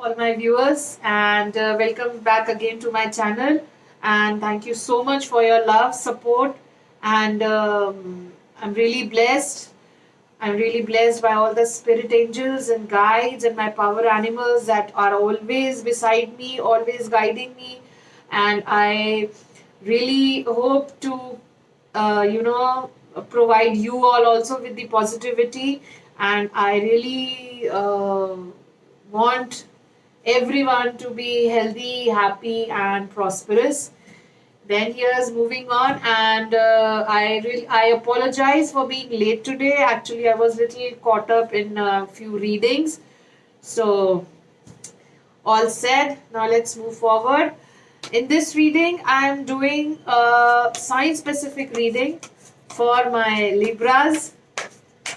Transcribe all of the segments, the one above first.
all my viewers, and welcome back again to my channel. And thank you so much for your love, support, and I'm really blessed. I'm really blessed by all the spirit angels and guides and my power animals that are always beside me, always guiding me. And I really hope to, provide you all also with the positivity. And I really want everyone to be healthy, happy, and prosperous. Then here's moving on, and I apologize for being late today. Actually, I was little caught up in a few readings. So all said. Now let's move forward. In this reading, I am doing a sign-specific reading for my Libras.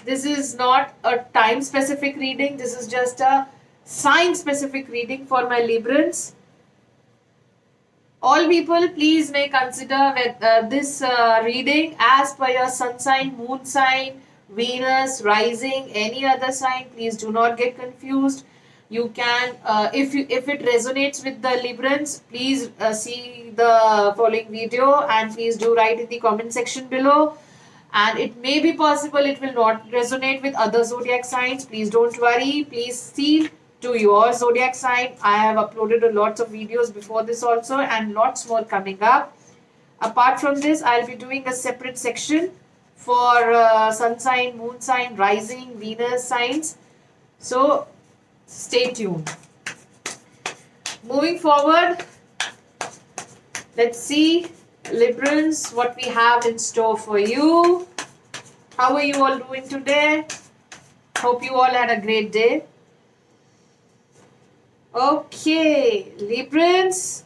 This is not a time-specific reading. This is just a sign-specific reading for my Librans. All people, please may consider this reading as per your sun sign, moon sign, Venus, rising, any other sign. Please do not get confused. You can, if it resonates with the Librans, please see the following video and please do write in the comment section below. And it may be possible it will not resonate with other zodiac signs. Please don't worry. Please see to your zodiac sign. I have uploaded a lots of videos before this also and lots more coming up. Apart from this, I'll be doing a separate section for sun sign, moon sign, rising, Venus signs. So stay tuned. Moving forward, let's see Librans, what we have in store for you. How are you all doing today? Hope you all had a great day. Okay, Librans,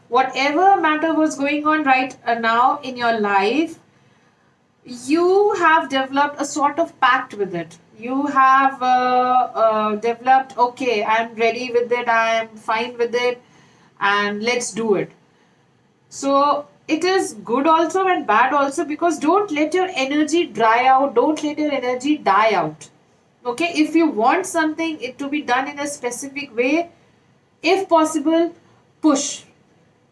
whatever matter was going on right now in your life, you have developed a sort of pact with it. You have developed, okay, I'm ready with it, I'm fine with it, and let's do it. So it is good also and bad also, because don't let your energy dry out, don't let your energy die out. Okay, if you want something it to be done in a specific way, if possible, push.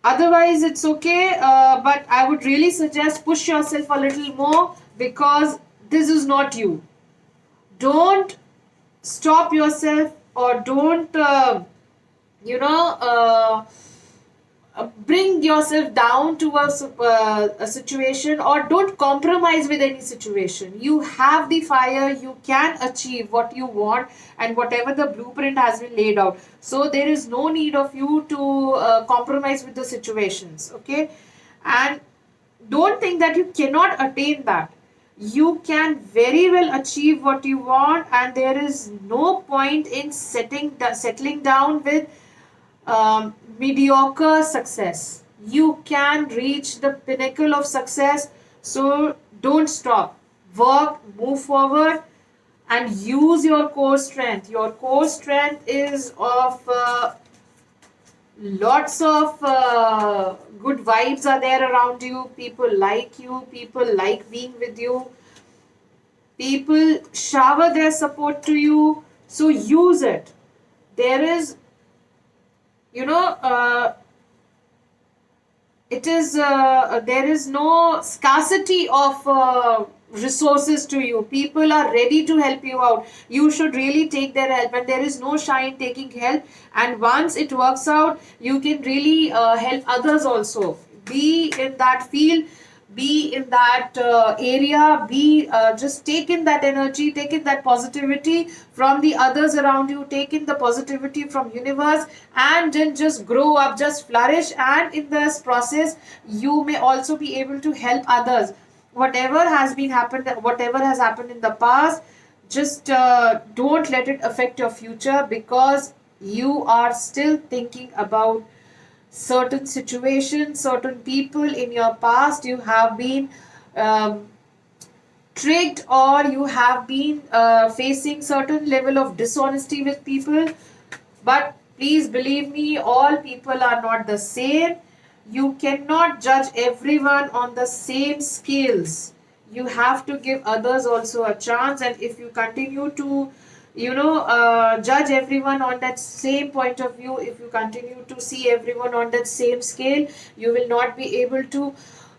Otherwise it's okay, but I would really suggest push yourself a little more, because this is not you. Don't stop yourself, or don't bring yourself down to a situation, or don't compromise with any situation. You have the fire, you can achieve what you want and whatever the blueprint has been laid out. So there is no need of you to compromise with the situations. Okay, and don't think that you cannot attain that. You can very well achieve what you want, and there is no point in settling down with mediocre success. You can reach the pinnacle of success. So don't stop. Work, move forward, and use your core strength. Your core strength is of lots of good vibes are there around you. People like you. People like being with you. People shower their support to you. So use it. There is, there is no scarcity of resources to you. People are ready to help you out. You should really take their help, and there is no shy in taking help. And once it works out, you can really help others also. Be in that field, be in that area, be just take in that energy, take in that positivity from the others around you, take in the positivity from universe, and then just grow up, just flourish. And in this process you may also be able to help others. Whatever has happened in the past, just don't let it affect your future, because you are still thinking about certain situations, certain people in your past. You have been tricked, or you have been facing certain level of dishonesty with people. But please believe me, all people are not the same. You cannot judge everyone on the same scales. You have to give others also a chance. And if you continue to judge everyone on that same point of view. If you continue to see everyone on that same scale, you will not be able to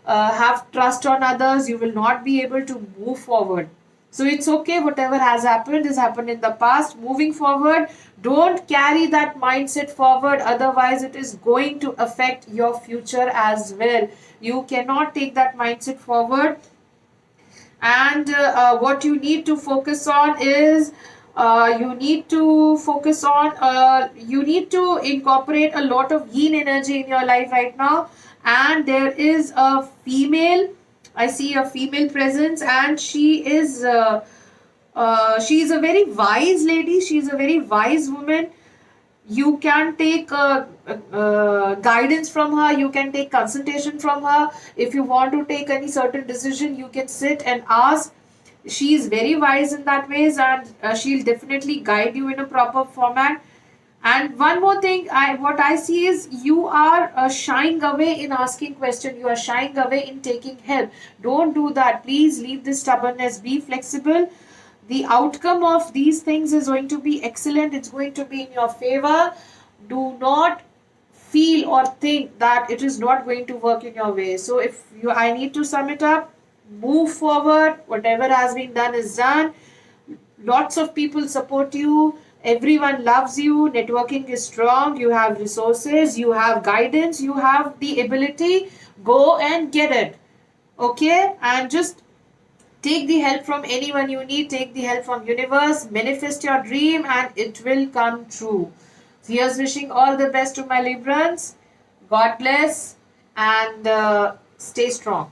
have trust on others. You will not be able to move forward. So it's okay, whatever has happened in the past. Moving forward, don't carry that mindset forward, otherwise it is going to affect your future as well. You cannot take that mindset forward. And what you need to focus on is, you need to incorporate a lot of yin energy in your life right now. And there is a female, I see a female presence, and she is a very wise lady, she is a very wise woman. You can take guidance from her, you can take consultation from her. If you want to take any certain decision, you can sit and ask. She is very wise in that ways, and she'll definitely guide you in a proper format. And one more thing, what I see is you are shying away in asking question. You are shying away in taking help. Don't do that. Please leave this stubbornness. Be flexible. The outcome of these things is going to be excellent. It's going to be in your favor. Do not feel or think that it is not going to work in your way. So if you, I need to sum it up, move forward. Whatever has been done is done. Lots of people support you, everyone loves you, networking is strong, you have resources, you have guidance, you have the ability. Go and get it. Okay, and just take the help from anyone you need, take the help from universe, manifest your dream and it will come true. So here's wishing all the best to my Librans. God bless, and stay strong.